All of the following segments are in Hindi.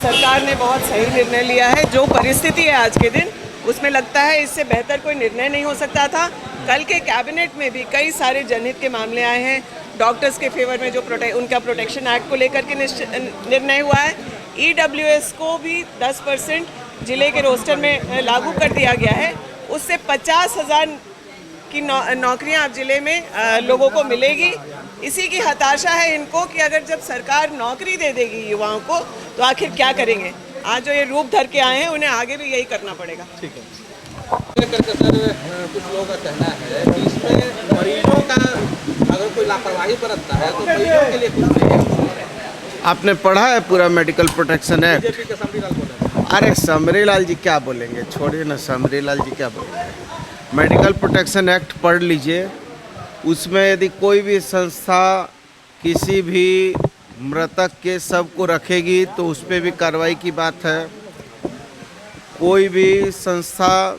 सरकार ने बहुत सही निर्णय लिया है। जो परिस्थिति है आज के दिन, उसमें लगता है इससे बेहतर कोई निर्णय नहीं हो सकता था। कल के कैबिनेट में भी कई सारे जनहित के मामले आए हैं। डॉक्टर्स के फेवर में जो उनका प्रोटेक्शन एक्ट को लेकर के निर्णय हुआ है। EWS को भी 10% जिले के रोस्टर में लागू कर दिया गया है। उससे 50,000 की नौकरियां अब जिले में लोगों को मिलेगी। इसी की हताशा है इनको कि अगर जब सरकार नौकरी दे देगी युवाओं को तो आखिर क्या करेंगे। आज जो ये रूप धर के आए हैं उन्हें आगे भी यही करना पड़ेगा। ठीक है करके सर, कुछ लोगों का कहना है कि इसमें मरीजों का अगर कोई लापरवाही बरतता है तो मरीजों के लिए कुछ नहीं है। आपने पढ़ा है पूरा मेडिकल प्रोटेक्शन एक्ट? बीजेपी के समरीलाल बोले। अरे समरीलाल जी क्या बोलेंगे, छोड़िए ना, समरीलाल जी क्या बोलेंगे। मेडिकल प्रोटेक्शन एक्ट पढ़ लीजिए। उसमें यदि कोई भी संस्था किसी भी मृतक के शव को रखेगी तो उस पर भी कार्रवाई की बात है। कोई भी संस्था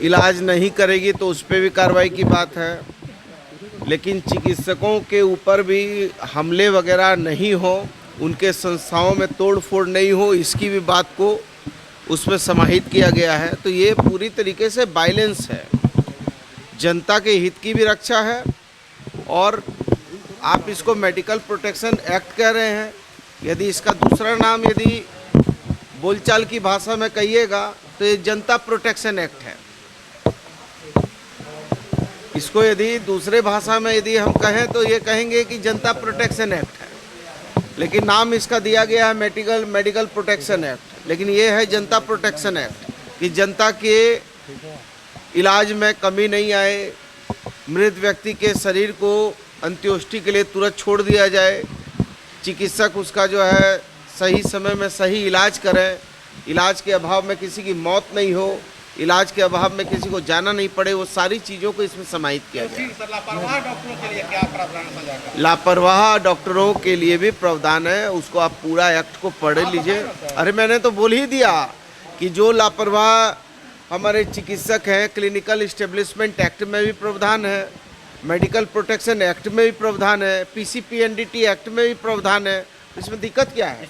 इलाज नहीं करेगी तो उस पर भी कार्रवाई की बात है। लेकिन चिकित्सकों के ऊपर भी हमले वगैरह नहीं हो, उनके संस्थाओं में तोड़ फोड़ नहीं हो, इसकी भी बात को उसमें समाहित किया गया है। तो ये पूरी तरीके से बैलेंस है, जनता के हित की भी रक्षा है। और आप इसको मेडिकल प्रोटेक्शन एक्ट कह रहे हैं, यदि इसका दूसरा नाम यदि बोलचाल की भाषा में कहिएगा तो ये जनता प्रोटेक्शन एक्ट है। इसको यदि दूसरे भाषा में यदि हम कहें तो ये कहेंगे कि जनता प्रोटेक्शन एक्ट है, लेकिन नाम इसका दिया गया है मेडिकल प्रोटेक्शन एक्ट। लेकिन ये है जनता प्रोटेक्शन एक्ट कि जनता के इलाज में कमी नहीं आए, मृत व्यक्ति के शरीर को अंत्येष्टि के लिए तुरंत छोड़ दिया जाए, चिकित्सक उसका जो है सही समय में सही इलाज करें, इलाज के अभाव में किसी की मौत नहीं हो, इलाज के अभाव में किसी को जाना नहीं पड़े, वो सारी चीज़ों को इसमें समाहित किया गया। लापरवाह डॉक्टरों के लिए क्या प्रावधान है? लापरवाह डॉक्टरों के लिए भी प्रावधान है, उसको आप पूरा एक्ट को पढ़ लीजिए। अरे मैंने तो बोल ही दिया कि जो लापरवाह हमारे चिकित्सक हैं, क्लिनिकल इस्टेब्लिशमेंट एक्ट में भी प्रावधान है, मेडिकल प्रोटेक्शन एक्ट में भी प्रावधान है, PCPNDT एक्ट में भी प्रावधान है। इसमें दिक्कत क्या है?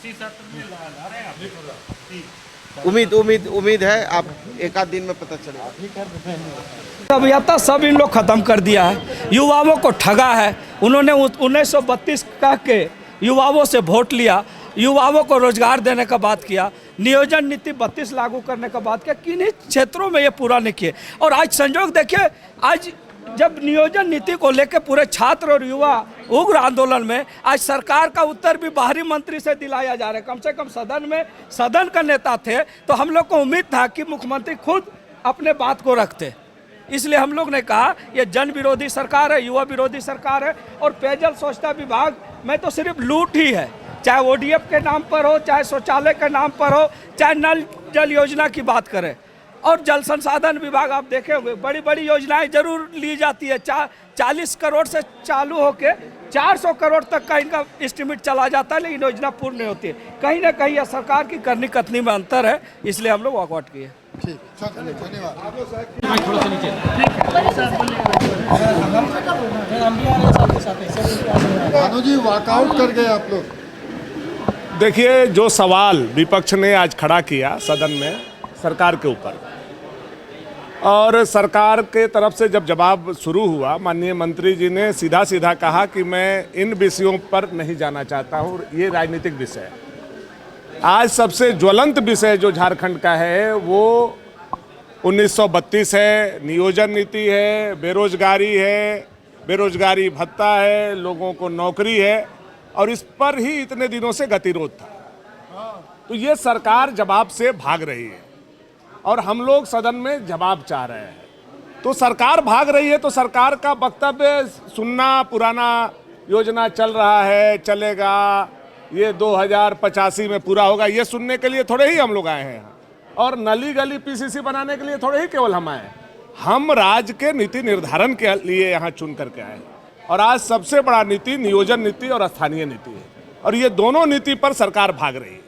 उम्मीद है आप एक आध दिन में पता चलेगा। अभियंता सब इन लोग खत्म कर दिया है, युवाओं को ठगा है। उन्होंने 1932 कह के युवाओं से वोट लिया, युवाओं को रोजगार देने का बात किया, नियोजन नीति 32 लागू करने का बात किया। किन्हीं क्षेत्रों में ये पूरा नहीं किए। और आज संजोग देखिए, आज जब नियोजन नीति को लेकर पूरे छात्र और युवा उग्र आंदोलन में, आज सरकार का उत्तर भी बाहरी मंत्री से दिलाया जा रहा है। कम से कम सदन में सदन का नेता थे तो हम लोग को उम्मीद था कि मुख्यमंत्री खुद अपने बात को रखते। इसलिए हम लोग ने कहा ये जन विरोधी सरकार है, युवा विरोधी सरकार है। और पेयजल स्वच्छता विभाग में तो सिर्फ लूट ही है, चाहे ODF के नाम पर हो, चाहे शौचालय के नाम पर हो, चाहे नल जल योजना की बात करें। और जल संसाधन विभाग आप देखे होंगे, बड़ी बड़ी योजनाएं जरूर ली जाती है। 40 करोड़ से चालू होके 400 करोड़ तक का इनका एस्टिमेट चला जाता है, लेकिन योजना पूर्ण नहीं होती है। कहीं ना कहीं यह सरकार की करनी कथनी में अंतर है, इसलिए हम लोग वॉकआउट किए। ठीक, धन्यवाद। भानु जी वॉकआउट कर गए आप लोग। देखिए, जो सवाल विपक्ष ने आज खड़ा किया सदन में सरकार के ऊपर, और सरकार के तरफ से जब जवाब शुरू हुआ, माननीय मंत्री जी ने सीधा सीधा कहा कि मैं इन विषयों पर नहीं जाना चाहता हूँ, ये राजनीतिक विषय है। आज सबसे ज्वलंत विषय जो झारखंड का है वो 1932 है, नियोजन नीति है, बेरोजगारी है, बेरोजगारी भत्ता है, लोगों को नौकरी है, और इस पर ही इतने दिनों से गतिरोध था। तो ये सरकार जवाब से भाग रही है और हम लोग सदन में जवाब चाह रहे हैं। तो सरकार भाग रही है तो सरकार का वक्तव्य सुनना, पुराना योजना चल रहा है, चलेगा, ये 2085 में पूरा होगा, ये सुनने के लिए थोड़े ही हम लोग आए हैं। और नली गली PCC बनाने के लिए थोड़े ही केवल हम आए हैं। हम राज्य के नीति निर्धारण के लिए यहाँ चुन करके आए हैं। और आज सबसे बड़ा नीति नियोजन नीति और स्थानीय नीति है, और ये दोनों नीति पर सरकार भाग रही है।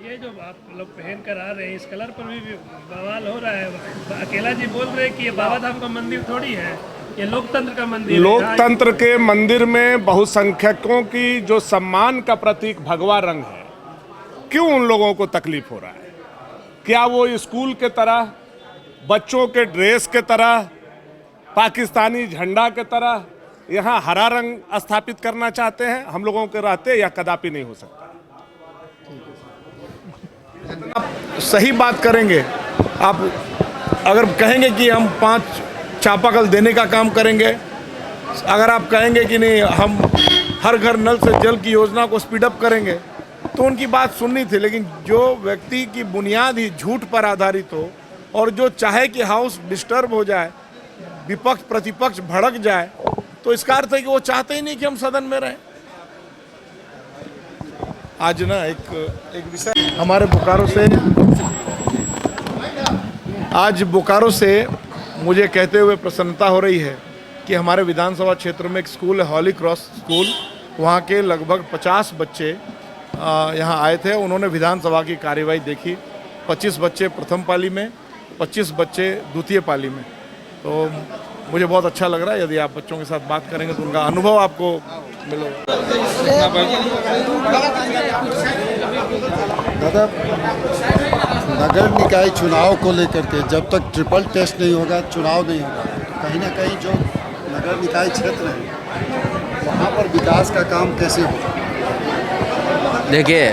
ये जो आप लोग पहन कर आ रहे हैं, इस कलर पर भी बवाल हो रहा है। अकेला जी बोल रहे हैं कि ये बाबा धाम का मंदिर थोड़ी है, ये लोकतंत्र का मंदिर है। लोकतंत्र के मंदिर में बहुसंख्यकों की जो सम्मान का प्रतीक भगवा रंग है, क्यों उन लोगों को तकलीफ हो रहा है? क्या वो स्कूल के तरह, बच्चों के ड्रेस के तरह, पाकिस्तानी झंडा के तरह यहाँ हरा रंग स्थापित करना चाहते हैं? हम लोगों के रहते या कदापि नहीं हो सकता। आप सही बात करेंगे, आप अगर कहेंगे कि हम 5 चापाकल देने का काम करेंगे, अगर आप कहेंगे कि नहीं हम हर घर नल से जल की योजना को स्पीडअप करेंगे, तो उनकी बात सुननी थी। लेकिन जो व्यक्ति की बुनियाद ही झूठ पर आधारित हो और जो चाहे कि हाउस डिस्टर्ब हो जाए, विपक्ष प्रतिपक्ष भड़क जाए, तो इसका अर्थ है कि वो चाहते ही नहीं कि हम सदन में रहें। आज ना एक विषय हमारे बोकारो से मुझे कहते हुए प्रसन्नता हो रही है कि हमारे विधानसभा क्षेत्र में एक स्कूल है, हॉली क्रॉस स्कूल। वहाँ के लगभग 50 बच्चे यहाँ आए थे। उन्होंने विधानसभा की कार्यवाही देखी। 25 बच्चे प्रथम पाली में, 25 बच्चे द्वितीय पाली में। तो मुझे बहुत अच्छा लग रहा है। यदि आप बच्चों के साथ बात करेंगे तो उनका अनुभव आपको मिलेगा। दादा, नगर निकाय चुनाव को लेकर के जब तक ट्रिपल टेस्ट नहीं होगा, चुनाव नहीं होगा, तो कहीं ना कहीं जो नगर निकाय क्षेत्र है वहाँ पर विकास का काम कैसे होगा? देखिए,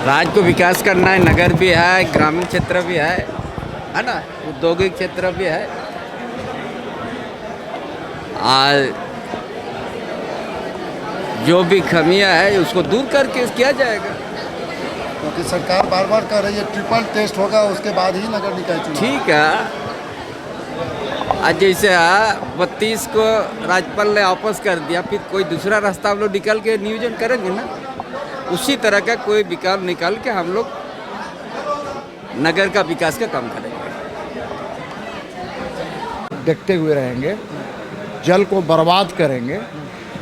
राज्य को विकास करना है, नगर भी है, ग्रामीण क्षेत्र भी है ना, औद्योगिक क्षेत्र भी है। आज जो भी खामियां है उसको दूर करके किया जाएगा। क्योंकि सरकार बार बार कह रही है ट्रिपल टेस्ट होगा, उसके बाद ही नगर निकाय चुनाव। ठीक है, आज जैसे 32 को राज्यपाल ने वापस कर दिया, फिर कोई दूसरा रास्ता हम लोग निकाल के नियोजन करेंगे ना। उसी तरह का कोई विकल्प निकाल के हम लोग नगर का विकास का काम करेंगे। देखते हुए रहेंगे, जल को बर्बाद करेंगे,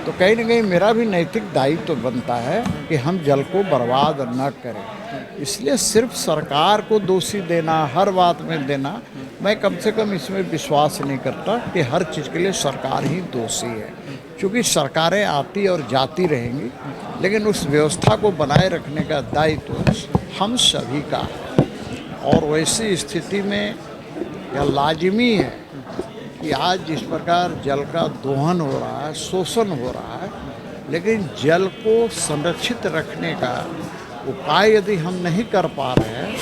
तो कहीं ना कहीं मेरा भी नैतिक दायित्व तो बनता है कि हम जल को बर्बाद न करें। इसलिए सिर्फ सरकार को दोषी देना, हर बात में देना, मैं कम से कम इसमें विश्वास नहीं करता कि हर चीज़ के लिए सरकार ही दोषी है। क्योंकि सरकारें आती और जाती रहेंगी, लेकिन उस व्यवस्था को बनाए रखने का दायित्व हम सभी का है। और वैसी स्थिति में यह लाजिमी है कि आज जिस प्रकार जल का दोहन हो रहा है, शोषण हो रहा है, लेकिन जल को संरक्षित रखने का उपाय यदि हम नहीं कर पा रहे हैं,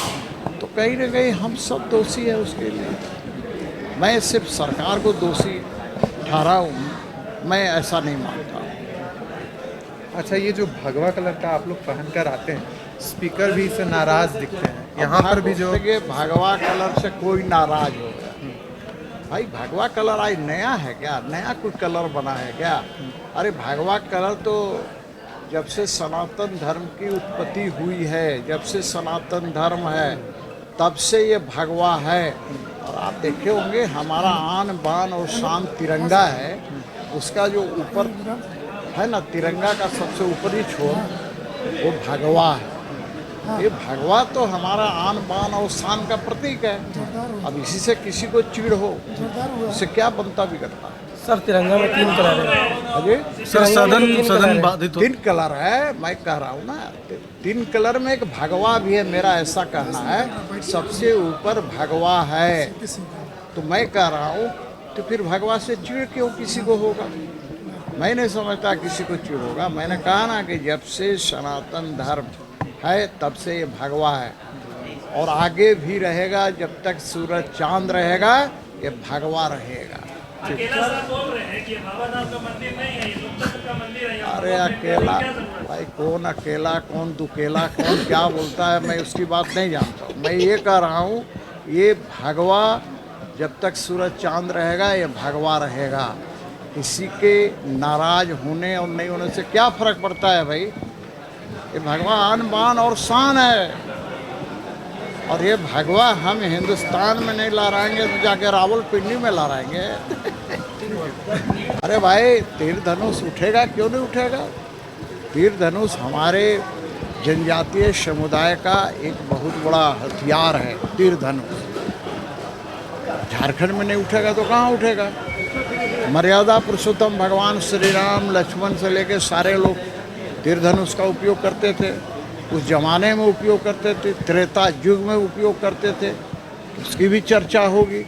तो कहीं ना कहीं हम सब दोषी है उसके लिए। मैं सिर्फ सरकार को दोषी ठहराऊं, मैं ऐसा नहीं मानता। अच्छा, ये जो भगवा कलर का आप लोग पहन कर आते हैं, स्पीकर भी इससे नाराज़ दिखते हैं। यहाँ पर भी जो भगवा कलर से कोई नाराज हो गया भाई, भगवा कलर आज नया है क्या? नया कोई कलर बना है क्या? अरे भगवा कलर तो जब से सनातन धर्म की उत्पत्ति हुई है, जब से सनातन धर्म है, तब से ये भगवा है। और आप देखे होंगे हमारा आन बान और शान तिरंगा है, उसका जो ऊपर है ना, तिरंगा का सबसे ऊपरी छोर वो भगवा है। ये भगवा तो हमारा आन बान और शान का प्रतीक है। अब इसी से किसी को चिढ़ हो, इससे क्या बनता बिगड़ता है? सर, तिरंगा में 3 कलर है। अजय सर, सदन बाधित 3 कलर है, मैं कह रहा हूँ ना, 3 कलर में एक भगवा भी है। मेरा ऐसा कहना है, सबसे ऊपर भगवा है। तो मैं कह रहा हूँ, तो फिर भगवा से चिढ़ क्यों किसी को होगा? मैं नहीं समझता किसी को चिढ़ होगा। मैंने कहा ना कि जब से सनातन धर्म है तब से ये भगवा है, और आगे भी रहेगा। जब तक सूरज चांद रहेगा ये भगवा रहेगा। अरे अकेला भाई, कौन अकेला, कौन दुकेला, कौन क्या बोलता है, मैं उसकी बात नहीं जानता हूँ। मैं ये कह रहा हूँ, ये भगवा जब तक सूरज चांद रहेगा ये भगवा रहेगा। किसी के नाराज होने और नहीं होने से क्या फ़र्क पड़ता है भाई? ये भगवा आन बान और शान है। और ये भगवा हम हिंदुस्तान में नहीं लहराएंगे तो जाके रावलपिंडी में लहराएंगे। अरे भाई, तीर धनुष उठेगा, क्यों नहीं उठेगा? तीर धनुष हमारे जनजातीय समुदाय का एक बहुत बड़ा हथियार है। तीर धनुष झारखंड में नहीं उठेगा तो कहाँ उठेगा? मर्यादा पुरुषोत्तम भगवान श्री राम, लक्ष्मण से लेके सारे लोग तीर धनुष का उपयोग करते थे, उस जमाने में उपयोग करते थे, त्रेता युग में उपयोग करते थे, उसकी भी चर्चा होगी।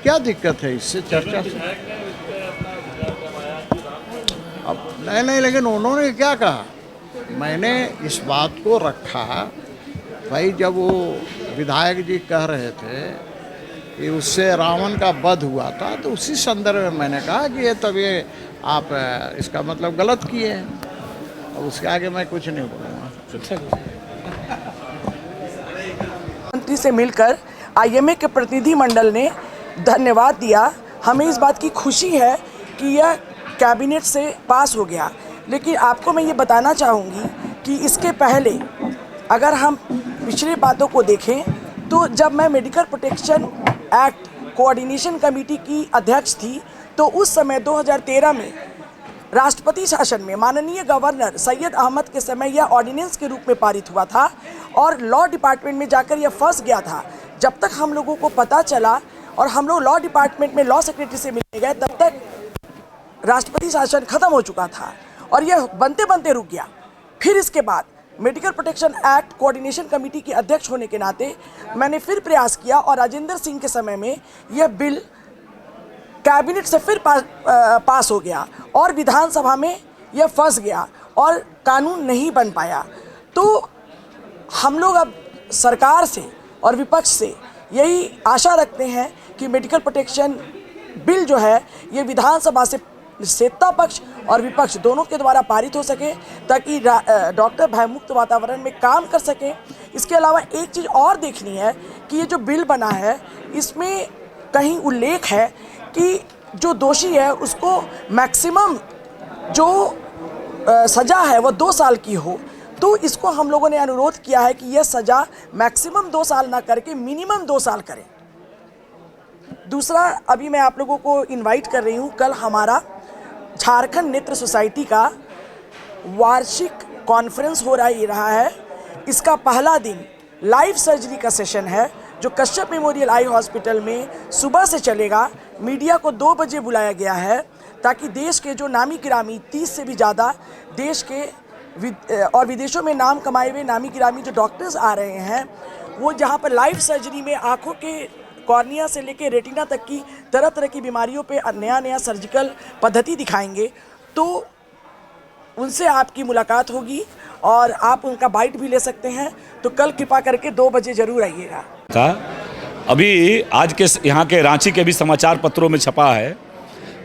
क्या दिक्कत है इससे चर्चा से? अब नहीं, लेकिन उन्होंने क्या कहा, मैंने इस बात को रखा भाई, जब वो विधायक जी कह रहे थे कि उससे रावण का वध हुआ था, तो उसी संदर्भ में मैंने कहा कि ये तब ये आप इसका मतलब गलत किए हैं। अब उसके आगे मैं कुछ नहीं बोलूँगा। मंत्री से मिलकर आईएमए के प्रतिनिधि मंडल ने धन्यवाद दिया। हमें इस बात की खुशी है कि यह कैबिनेट से पास हो गया, लेकिन आपको मैं ये बताना चाहूँगी कि इसके पहले अगर हम पिछले बातों को देखें तो जब मैं medical protection act coordination committee की अध्यक्ष थी, तो उस समय 2013 में राष्ट्रपति शासन में माननीय गवर्नर सैयद अहमद के समय यह ऑर्डिनेंस के रूप में पारित हुआ था और लॉ डिपार्टमेंट में जाकर यह फंस गया था। जब तक हम लोगों को पता चला और हम लोग लॉ डिपार्टमेंट में लॉ सेक्रेटरी से मिलने गए, तब तक राष्ट्रपति शासन खत्म हो चुका था और यह बनते बनते रुक गया। फिर इसके बाद medical protection act coordination committee के अध्यक्ष होने के नाते मैंने फिर प्रयास किया और राजेंद्र सिंह के समय में यह बिल कैबिनेट से फिर पास हो गया और विधानसभा में यह फंस गया और कानून नहीं बन पाया। तो हम लोग अब सरकार से और विपक्ष से यही आशा रखते हैं कि मेडिकल प्रोटेक्शन बिल जो है ये विधानसभा से सत्ता पक्ष और विपक्ष दोनों के द्वारा पारित हो सके, ताकि डॉक्टर भयमुक्त वातावरण में काम कर सकें। इसके अलावा एक चीज़ और देखनी है कि ये जो बिल बना है इसमें कहीं उल्लेख है कि जो दोषी है उसको मैक्सिमम जो सज़ा है वो 2 साल की हो। तो इसको हम लोगों ने अनुरोध किया है कि यह सज़ा मैक्सिमम 2 साल ना करके मिनिमम 2 साल करें। दूसरा, अभी मैं आप लोगों को इनवाइट कर रही हूँ, कल हमारा झारखंड नेत्र सोसाइटी का वार्षिक कॉन्फ्रेंस हो रहा है। इसका पहला दिन लाइव सर्जरी का सेशन है जो कश्यप मेमोरियल आई हॉस्पिटल में सुबह से चलेगा। मीडिया को 2 बजे बुलाया गया है ताकि देश के जो नामी गिरामी 30 से भी ज़्यादा देश के और विदेशों में नाम कमाए हुए नामी गिरामी जो डॉक्टर्स आ रहे हैं, वो जहाँ पर लाइव सर्जरी में आँखों के कॉर्निया से लेके रेटिना तक की तरह तरह की बीमारियों पे नया सर्जिकल पद्धति दिखाएंगे। तो उनसे आपकी मुलाकात होगी और आप उनका बाइट भी ले सकते हैं। तो कल कृपा करके 2 बजे ज़रूर आइएगा। अभी आज के यहाँ के रांची के भी समाचार पत्रों में छपा है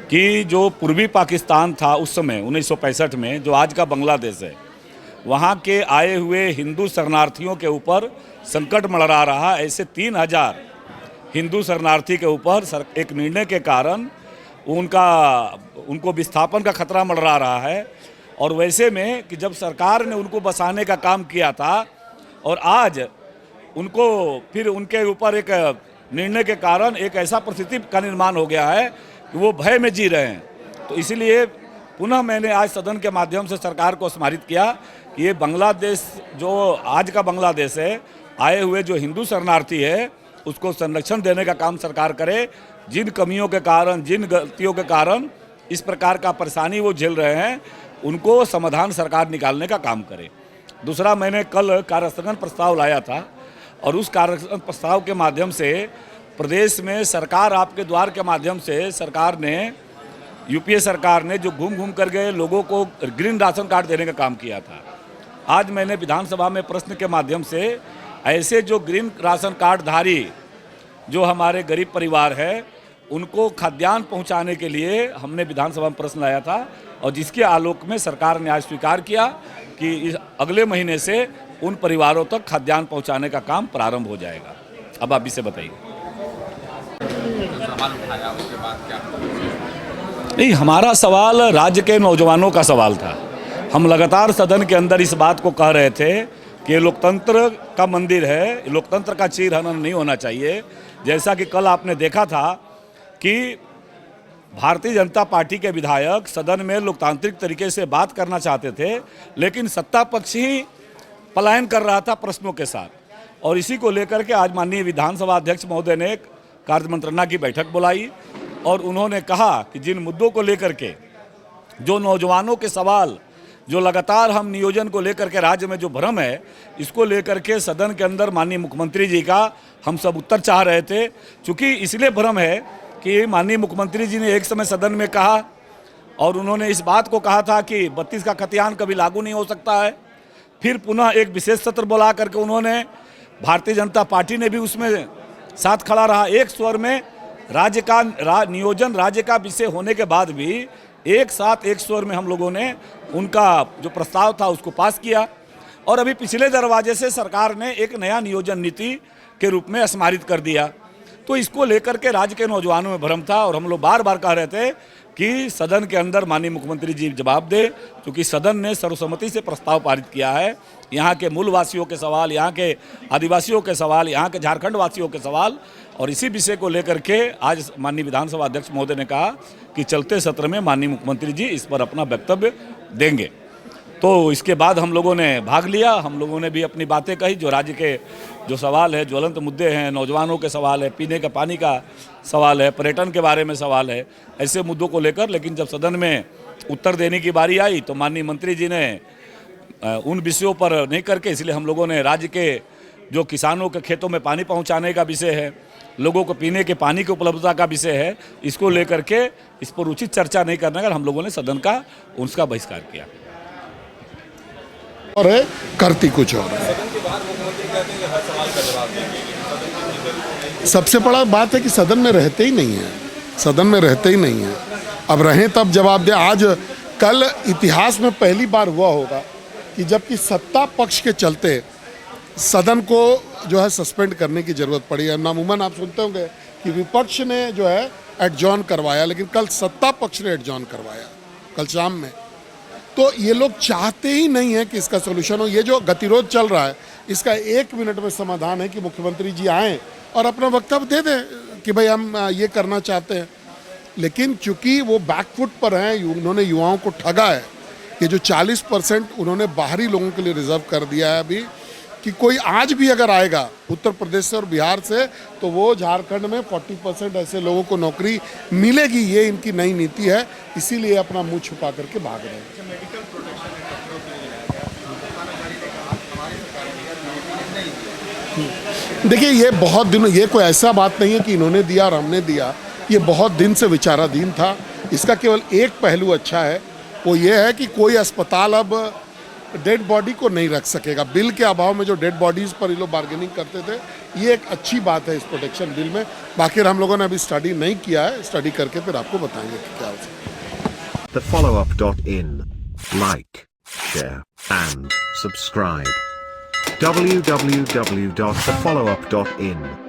कि जो पूर्वी पाकिस्तान था उस समय 1965 में, जो आज का बांग्लादेश है, वहाँ के आए हुए हिंदू शरणार्थियों के ऊपर संकट मंडरा रहा। ऐसे 3000 हिंदू शरणार्थी के ऊपर एक निर्णय के कारण उनको विस्थापन का खतरा मंडरा रहा है। और वैसे में कि जब सरकार ने उनको बसाने का काम किया था और आज उनको फिर उनके ऊपर एक निर्णय के कारण एक ऐसा परिस्थिति का निर्माण हो गया है कि वो भय में जी रहे हैं। तो इसीलिए पुनः मैंने आज सदन के माध्यम से सरकार को स्मारित किया कि ये बांग्लादेश, जो आज का बांग्लादेश है, आए हुए जो हिंदू शरणार्थी है उसको संरक्षण देने का काम सरकार करे। जिन कमियों के कारण, जिन गलतियों के कारण इस प्रकार का परेशानी वो झेल रहे हैं, उनको समाधान सरकार निकालने का काम करे। दूसरा, मैंने कल कार्यस्थगन प्रस्ताव लाया था और उस कार्यस्थगन प्रस्ताव के माध्यम से प्रदेश में सरकार आपके द्वार के माध्यम से सरकार ने, यूपीए सरकार ने जो घूम कर गए लोगों को ग्रीन राशन कार्ड देने का काम किया था। आज मैंने विधानसभा में प्रश्न के माध्यम से ऐसे जो ग्रीन राशन कार्ड धारी जो हमारे गरीब परिवार है उनको खाद्यान्न पहुंचाने के लिए हमने विधानसभा में प्रश्न लाया था और जिसके आलोक में सरकार ने आज स्वीकार किया कि इस अगले महीने से उन परिवारों तक खाद्यान्न पहुंचाने का काम प्रारंभ हो जाएगा। अब आप इसे बताइए। नहीं, हमारा सवाल राज्य के नौजवानों का सवाल था। हम लगातार सदन के अंदर इस बात को कह रहे थे कि ये लोकतंत्र का मंदिर है, लोकतंत्र का चीरहरण नहीं होना चाहिए। जैसा कि कल आपने देखा था कि भारतीय जनता पार्टी के विधायक सदन में लोकतांत्रिक तरीके से बात करना चाहते थे, लेकिन सत्ता पक्ष ही पलायन कर रहा था प्रश्नों के साथ। और इसी को लेकर के आज माननीय विधानसभा अध्यक्ष महोदय ने कार्य मंत्रणा की बैठक बुलाई और उन्होंने कहा कि जिन मुद्दों को लेकर के जो नौजवानों के सवाल जो लगातार हम नियोजन को लेकर के राज्य में जो भ्रम है, इसको लेकर के सदन के अंदर माननीय मुख्यमंत्री जी का हम सब उत्तर चाह रहे थे। चूँकि इसलिए भ्रम है कि माननीय मुख्यमंत्री जी ने एक समय सदन में कहा और उन्होंने इस बात को कहा था कि 32 का खतियान कभी लागू नहीं हो सकता है। फिर पुनः एक विशेष सत्र बुला करके उन्होंने, भारतीय जनता पार्टी ने भी उसमें साथ खड़ा रहा, एक स्वर में राज्य का नियोजन राज्य का विषय होने के बाद भी एक साथ एक स्वर में हम लोगों ने उनका जो प्रस्ताव था उसको पास किया। और अभी पिछले दरवाजे से सरकार ने एक नया नियोजन नीति के रूप में स्मारित कर दिया। तो इसको लेकर के राज्य के नौजवानों में भ्रम था और हम लोग बार बार कह रहे थे कि सदन के अंदर माननीय मुख्यमंत्री जी जवाब दे, क्योंकि सदन ने सर्वसम्मति से प्रस्ताव पारित किया है। यहाँ के मूल वासियों के सवाल, यहाँ के आदिवासियों के सवाल, यहाँ के झारखंड वासियों के सवाल, और इसी विषय को लेकर के आज माननीय विधानसभा अध्यक्ष महोदय ने कहा कि चलते सत्र में माननीय मुख्यमंत्री जी इस पर अपना वक्तव्य देंगे। तो इसके बाद हम लोगों ने भाग लिया, हम लोगों ने भी अपनी बातें कही, जो राज्य के जो सवाल है, ज्वलंत मुद्दे हैं, नौजवानों के सवाल है, पीने का पानी का सवाल है, पर्यटन के बारे में सवाल है, ऐसे मुद्दों को लेकर। लेकिन जब सदन में उत्तर देने की बारी आई तो माननीय मंत्री जी ने उन विषयों पर नहीं करके, इसलिए हम लोगों ने राज्य के जो किसानों के खेतों में पानी पहुँचाने का विषय है, लोगों को पीने के पानी की उपलब्धता का विषय है, इसको लेकर के इस पर उचित चर्चा नहीं करने का हम लोगों ने सदन का उसका बहिष्कार किया और करती कुछ और है। सबसे बड़ा बात है कि सदन में रहते ही नहीं है, सदन में रहते ही नहीं है। अब रहें तब जवाब दे। आज कल इतिहास में पहली बार हुआ होगा कि जबकि सत्ता पक्ष के चलते सदन को जो है सस्पेंड करने की जरूरत पड़ी है। नामुमन आप सुनते होंगे कि विपक्ष ने जो है एडजॉर्न करवाया, लेकिन कल सत्ता पक्ष ने एडजॉर्न करवाया कल शाम में। तो ये लोग चाहते ही नहीं है कि इसका सोल्यूशन हो। ये जो गतिरोध चल रहा है, इसका 1 मिनट में समाधान है कि मुख्यमंत्री जी आएँ और अपना वक्तव्य दे दें कि भाई हम ये करना चाहते हैं। लेकिन चूंकि वो बैकफुट पर हैं, उन्होंने युवाओं को ठगा है। ये जो 40% उन्होंने बाहरी लोगों के लिए रिजर्व कर दिया है अभी, कि कोई आज भी अगर आएगा उत्तर प्रदेश से और बिहार से तो वो झारखंड में 40% ऐसे लोगों को नौकरी मिलेगी। ये इनकी नई नीति है, इसीलिए अपना मुंह छुपा करके भाग रहे हैं। देखिए, ये बहुत दिन, ये कोई ऐसा बात नहीं है कि इन्होंने दिया और हमने दिया। ये बहुत दिन से विचाराधीन था। इसका केवल एक पहलू अच्छा है, वो ये है कि कोई अस्पताल अब डेड बॉडी को नहीं रख सकेगा। बिल के अभाव में जो डेड बॉडीज़ पर ये लोग बार्गेनिंग करते थे, ये एक अच्छी बात है इस प्रोटेक्शन बिल में। बाकी हम लोगों ने अभी स्टडी नहीं किया है, स्टडी करके फिर आपको बताएंगे कि क्या हो सकता है। TheFollowUp.in. Like, share and subscribe. www.thefollowup.in